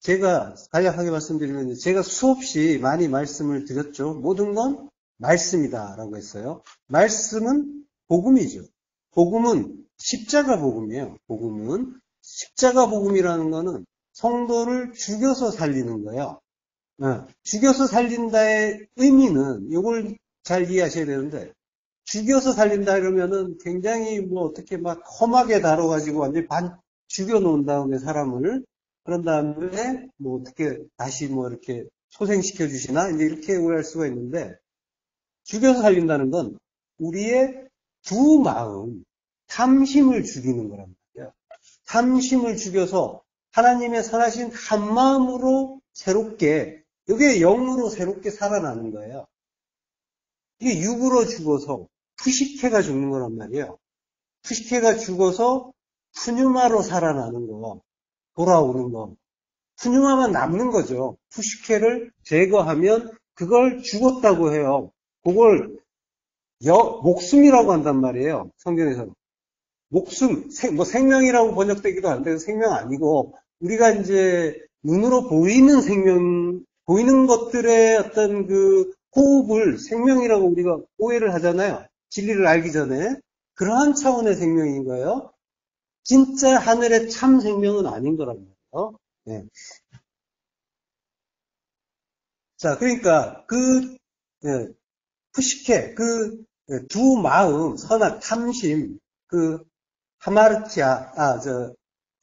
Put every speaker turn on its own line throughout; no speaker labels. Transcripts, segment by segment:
제가 간략하게 말씀드리면 제가 수없이 많이 말씀을 드렸죠. 모든 건 말씀이다라고 했어요. 말씀은 복음이죠. 복음은 십자가 복음이에요. 복음은 십자가 복음이라는 거는 성도를 죽여서 살리는 거예요. 죽여서 살린다의 의미는 이걸 잘 이해하셔야 되는데, 죽여서 살린다 이러면은 굉장히 뭐 어떻게 막 험하게 다뤄가지고 완전히 죽여 놓은 다음에 사람을, 그런 다음에 뭐 어떻게 다시 뭐 이렇게 소생시켜 주시나 이제 이렇게 오해할 수가 있는데, 죽여서 살린다는 건 우리의 두 마음, 탐심을 죽이는 거란 말이에요. 탐심을 죽여서 하나님의 선하신 한 마음으로 새롭게, 이게 영으로 새롭게 살아나는 거예요. 이게 육으로 죽어서 푸시케가 죽는 거란 말이에요. 푸시케가 죽어서 푸뉴마로 살아나는 거, 돌아오는 거. 푸뉴마만 남는 거죠. 푸시케를 제거하면 그걸 죽었다고 해요. 그걸 목숨이라고 한단 말이에요. 성경에서. 목숨, 생명이라고 번역되기도 하는데 생명 아니고, 우리가 이제 눈으로 보이는 생명, 보이는 것들의 어떤 그 호흡을 생명이라고 우리가 오해를 하잖아요. 진리를 알기 전에. 그러한 차원의 생명인 거예요. 진짜 하늘의 참 생명은 아닌 거란 말이에요. 네. 자, 그러니까 푸시케, 두 마음, 선악, 탐심, 하마르티아,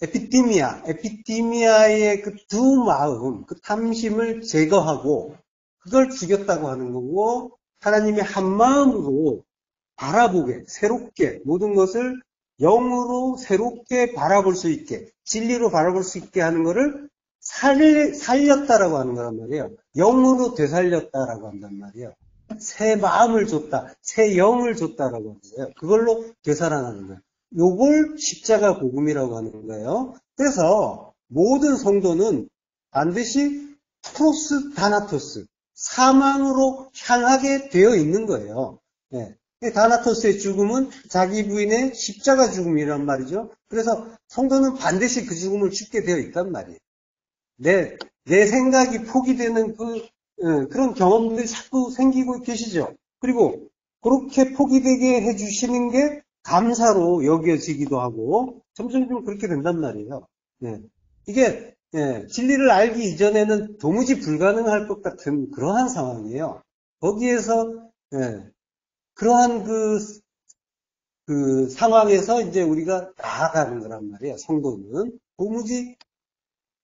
에피티미아의 그 두 마음, 그 탐심을 제거하고, 그걸 죽였다고 하는 거고, 하나님의 한 마음으로 바라보게, 새롭게, 모든 것을 영으로 새롭게 바라볼 수 있게, 진리로 바라볼 수 있게 하는 거를 살렸다라고 하는 거란 말이에요. 영으로 되살렸다라고 한단 말이에요. 새 마음을 줬다, 새 영을 줬다라고 하는 거예요. 그걸로 되살아나는 거예요. 요걸 십자가 복음이라고 하는 거예요. 그래서 모든 성도는 반드시 프로스 다나토스, 사망으로 향하게 되어 있는 거예요. 네. 다나토스의 죽음은 자기 부인의 십자가 죽음이란 말이죠. 그래서 성도는 반드시 그 죽음을 죽게 되어 있단 말이에요. 내 생각이 포기되는 그런 경험들이 자꾸 생기고 계시죠. 그리고 그렇게 포기되게 해주시는 게 감사로 여겨지기도 하고 점점 그렇게 된단 말이에요. 네. 이게 진리를 알기 이전에는 도무지 불가능할 것 같은 그러한 상황이에요. 거기에서 그러한 그 상황에서 이제 우리가 나아가는 거란 말이에요. 성도는 도무지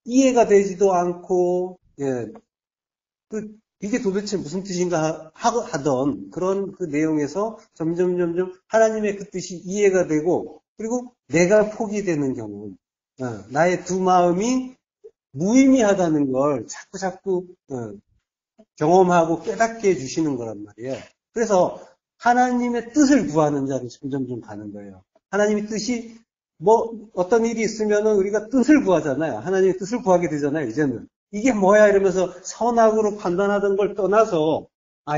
이해가 되지도 않고 이게 도대체 무슨 뜻인가 하던 그런 그 내용에서 점점 하나님의 그 뜻이 이해가 되고, 그리고 내가 포기되는 경우, 나의 두 마음이 무의미하다는 걸 자꾸 경험하고 깨닫게 해주시는 거란 말이에요. 그래서 하나님의 뜻을 구하는 자로 점점 가는 거예요. 하나님의 뜻이 어떤 일이 있으면은 우리가 뜻을 구하잖아요. 하나님의 뜻을 구하게 되잖아요, 이제는. 이게 뭐야 이러면서 선악으로 판단하던 걸 떠나서,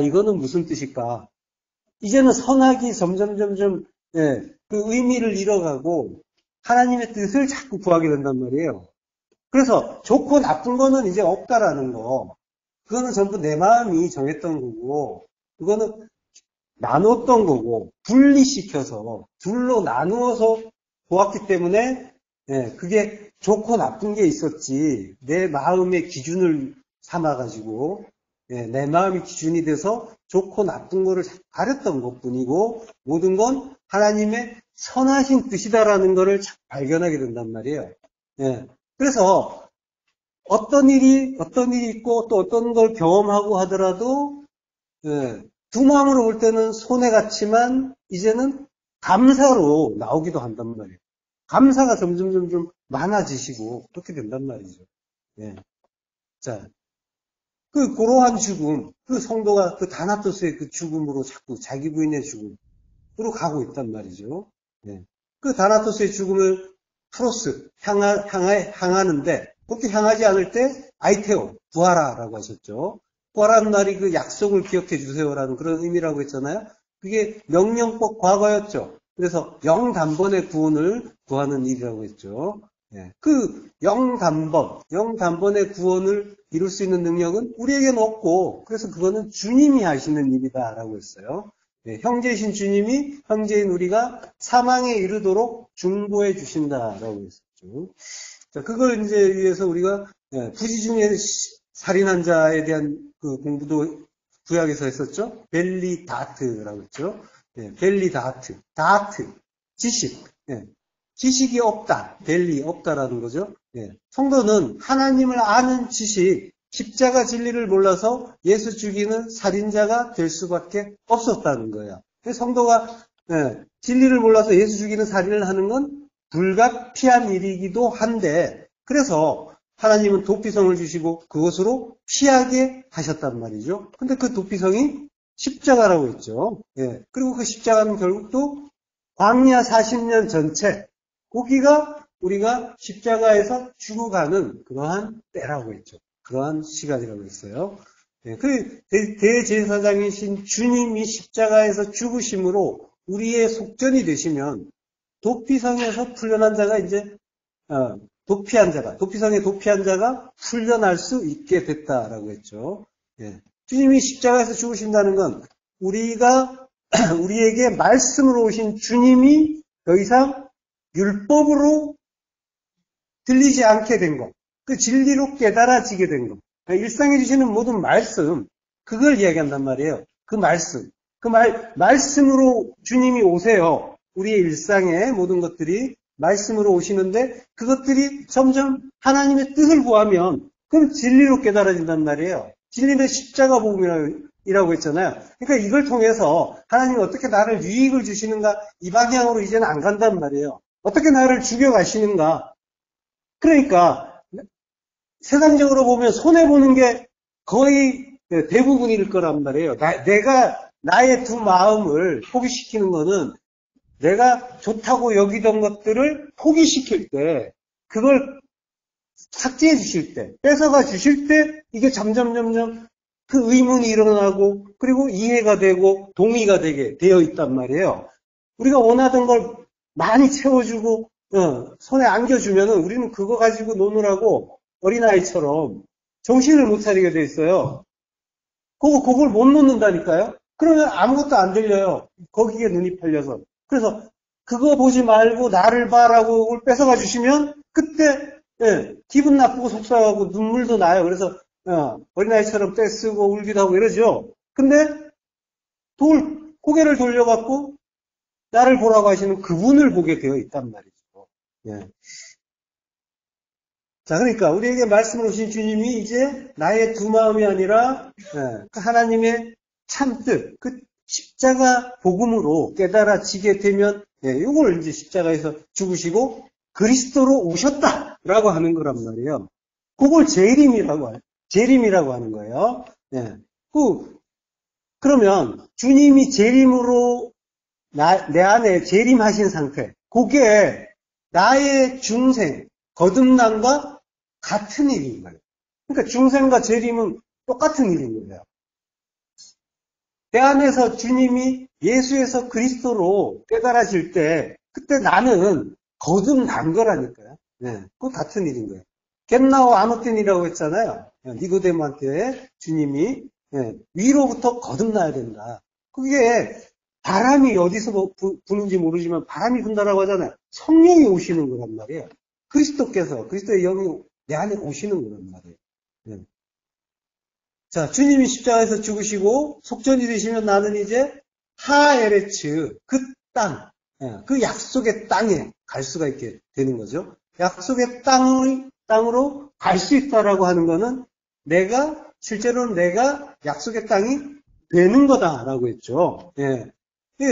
이거는 무슨 뜻일까? 이제는 선악이 점점 그 의미를 잃어가고 하나님의 뜻을 자꾸 구하게 된단 말이에요. 그래서 좋고 나쁜 거는 이제 없다라는 거. 그거는 전부 내 마음이 정했던 거고, 그거는 나눴던 거고, 분리시켜서 둘로 나누어서 보았기 때문에 그게 좋고 나쁜 게 있었지, 내 마음의 기준을 삼아가지고 내 마음이 기준이 돼서 좋고 나쁜 거를 가렸던 것뿐이고, 모든 건 하나님의 선하신 뜻이다라는 거를 발견하게 된단 말이에요. 그래서 어떤 일이 있고 또 어떤 걸 경험하고 하더라도 두 마음으로 볼 때는 손해 같지만 이제는 감사로 나오기도 한단 말이에요. 감사가 점점 많아지시고 그렇게 된단 말이죠. 자, 그러한 죽음, 성도가 다나토스의 그 죽음으로 자꾸 자기 부인의 죽음으로 가고 있단 말이죠. 그 다나토스의 죽음을 프로스, 향하는데, 그렇게 향하지 않을 때, 아이테오, 구하라라고 하셨죠. 구하라는 말이 그 약속을 기억해 주세요라는 그런 의미라고 했잖아요. 그게 명령법 과거였죠. 그래서 영단번의 구원을 구하는 일이라고 했죠. 예. 그 영단번의 구원을 이룰 수 있는 능력은 우리에게는 없고, 그래서 그거는 주님이 하시는 일이다라고 했어요. 예, 형제이신 주님이 형제인 우리가 사망에 이르도록 중보해 주신다라고 했었죠. 자, 그걸 이제 위해서 우리가 부지 중에 살인한 자에 대한 그 공부도 구약에서 했었죠. 벨리 다트라고 했죠. 예, 벨리 다트, 지식. 예, 지식이 없다, 벨리 없다라는 거죠. 예, 성도는 하나님을 아는 지식, 십자가 진리를 몰라서 예수 죽이는 살인자가 될 수밖에 없었다는 거예요. 성도가 진리를 몰라서 예수 죽이는 살인을 하는 건 불가피한 일이기도 한데, 그래서 하나님은 도피성을 주시고 그것으로 피하게 하셨단 말이죠. 근데 그 도피성이 십자가라고 했죠. 예. 그리고 그 십자가는 결국 또 광야 40년 전체, 거기가 우리가 십자가에서 죽어가는 그러한 때라고 했죠. 그러한 시간이라고 했어요. 예. 그 대제사장이신 주님이 십자가에서 죽으심으로 우리의 속전이 되시면 도피성에서 풀려난 자가 이제 도피성에 도피한 자가 풀려날 수 있게 됐다라고 했죠. 예. 주님이 십자가에서 죽으신다는 건 우리에게 말씀으로 오신 주님이 더 이상 율법으로 들리지 않게 된 것, 그 진리로 깨달아지게 된 것, 일상에 주시는 모든 말씀, 그걸 이야기한단 말이에요. 그 말씀으로 주님이 오세요. 우리의 일상의 모든 것들이 말씀으로 오시는데 그것들이 점점 하나님의 뜻을 구하면 그럼 진리로 깨달아진단 말이에요. 진리는 십자가 복음이라고 했잖아요. 그러니까 이걸 통해서 하나님이 어떻게 나를 유익을 주시는가, 이 방향으로 이제는 안 간단 말이에요. 어떻게 나를 죽여가시는가. 그러니까 세상적으로 보면 손해보는 게 거의 대부분일 거란 말이에요. 내가 나의 두 마음을 포기시키는 거는 내가 좋다고 여기던 것들을 포기시킬 때, 그걸 삭제해 주실 때, 뺏어가 주실 때, 이게 점점 그 의문이 일어나고, 그리고 이해가 되고, 동의가 되게 되어 있단 말이에요. 우리가 원하던 걸 많이 채워주고, 손에 안겨주면은 우리는 그거 가지고 노느라고 어린아이처럼 정신을 못 차리게 돼 있어요. 그걸 못 놓는다니까요? 그러면 아무것도 안 들려요. 거기에 눈이 팔려서. 그래서 그거 보지 말고 나를 봐라고 그걸 뺏어가 주시면 그때 기분 나쁘고 속상하고 눈물도 나요. 그래서 어린아이처럼 떼쓰고 울기도 하고 이러죠. 근데 고개를 돌려갖고 나를 보라고 하시는 그분을 보게 되어 있단 말이죠. 예. 자, 그러니까 우리에게 말씀을 오신 주님이 이제 나의 두 마음이 아니라 그 하나님의 참뜻, 그 십자가 복음으로 깨달아지게 되면 이걸 이제 십자가에서 죽으시고 그리스도로 오셨다라고 하는 거란 말이에요. 그걸 재림이라고 하는 거예요. 예. 그러면 주님이 재림으로 내 안에 재림하신 상태, 그게 나의 중생, 거듭남과 같은 일인 거예요. 그러니까 중생과 재림은 똑같은 일인 거예요. 내 안에서 주님이 예수에서 그리스도로 깨달아질 때, 그때 나는 거듭난 거라니까요. 네, 그거 같은 일인 거예요. 겟나오 아노텐이라고 했잖아요. 니고데모한테 주님이 위로부터 거듭나야 된다. 그게 바람이 어디서 부는지 모르지만 바람이 분다라고 하잖아요. 성령이 오시는 거란 말이에요. 그리스도의 영이 내 안에 오시는 거란 말이에요. 네. 자, 주님이 십자가에서 죽으시고 속전이 되시면 나는 이제 하에레츠, 그 땅, 그 약속의 땅에 갈 수가 있게 되는 거죠. 약속의 땅으로 갈 수 있다라고 하는 거는 실제로는 내가 약속의 땅이 되는 거다라고 했죠. 예.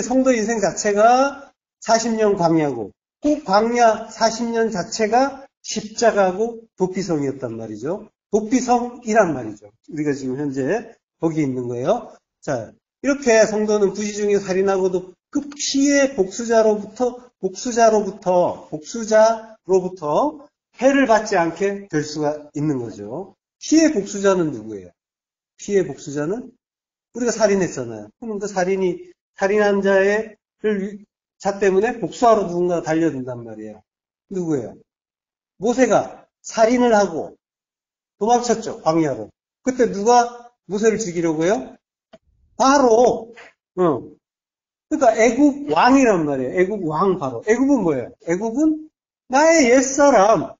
성도 인생 자체가 40년 광야고, 그 광야 40년 자체가 십자가고 도피성이었단 말이죠. 도피성이란 말이죠. 우리가 지금 현재 거기 있는 거예요. 자, 이렇게 성도는 부지 중에 살인하고도 그 피의 복수자로부터 해를 받지 않게 될 수가 있는 거죠. 피의 복수자는 누구예요? 피의 복수자는 우리가 살인했잖아요. 그러면 그 살인한 자 때문에 복수하러 누군가 달려든단 말이에요. 누구예요? 모세가 살인을 하고 도망쳤죠, 광야로. 그때 누가 모세를 죽이려고 해요? 바로, 그러니까 애굽 왕이란 말이에요. 애굽 왕 바로. 애굽은 뭐예요? 애굽은 나의 옛사람.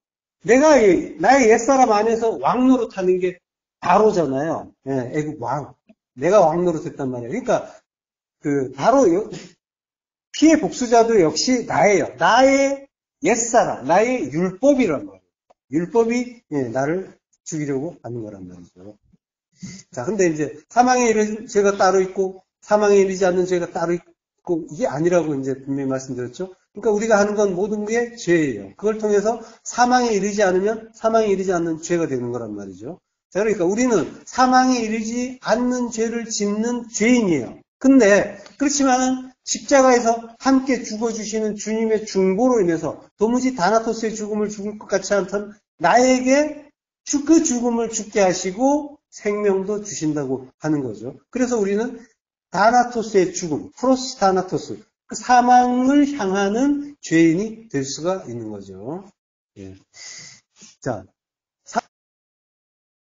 나의 옛사람 안에서 왕 노릇하는 게 바로잖아요. 예, 애굽 왕. 내가 왕 노릇했단 말이에요. 그러니까 바로 피해 복수자도 역시 나예요. 나의 옛사람, 나의 율법이란 말이에요. 율법이 나를 죽이려고 하는 거란 말이죠. 자, 근데 이제 사망에 이르는 죄가 따로 있고 사망에 이르지 않는 죄가 따로 있고 이게 아니라고 이제 분명히 말씀드렸죠. 그러니까 우리가 하는 건 모든 게 죄예요. 그걸 통해서 사망에 이르지 않으면 사망에 이르지 않는 죄가 되는 거란 말이죠. 자, 그러니까 우리는 사망에 이르지 않는 죄를 짓는 죄인이에요. 근데 그렇지만은 십자가에서 함께 죽어주시는 주님의 중보로 인해서 도무지 다나토스의 죽음을 죽을 것 같지 않던 나에게 그 죽음을 죽게 하시고 생명도 주신다고 하는 거죠. 그래서 우리는 다나토스의 죽음, 프로스 다나토스, 그 사망을 향하는 죄인이 될 수가 있는 거죠. 예. 자,